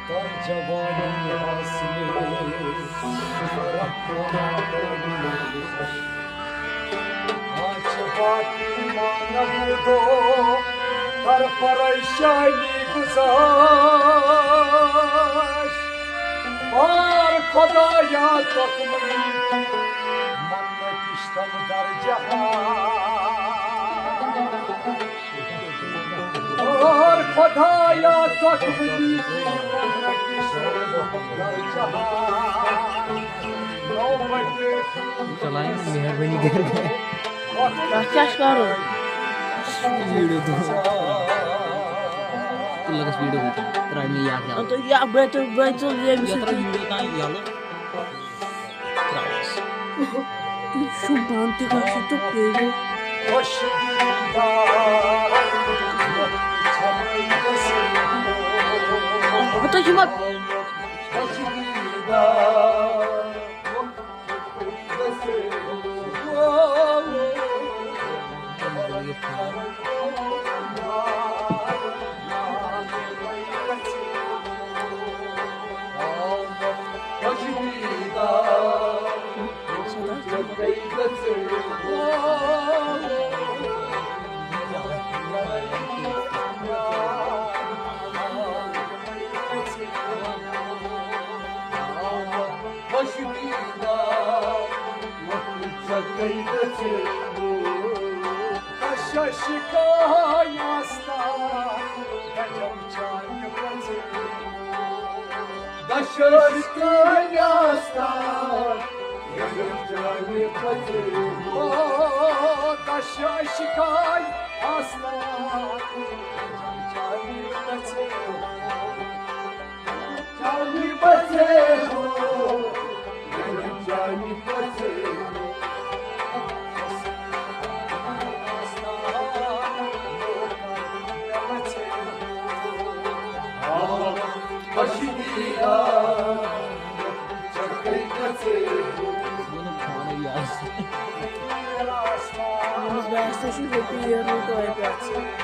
तर जवानी हासिले आज बाकी मानव दो तर परेशानी गुजाश और खुदाया तकमली मन किश्तम दर जहां और खुदाया तकमली मन किश्तम दर जहां चलाएं मेहरबानी करके क्या करो वीडियो दो लगा वीडियो होता ट्राई में या क्या तो या betul ये भी या ट्राई वीडियो का या लो sumpah nanti kasih tuh kayaknya hoş atau cuma Station kopiuyor mu koyacağız?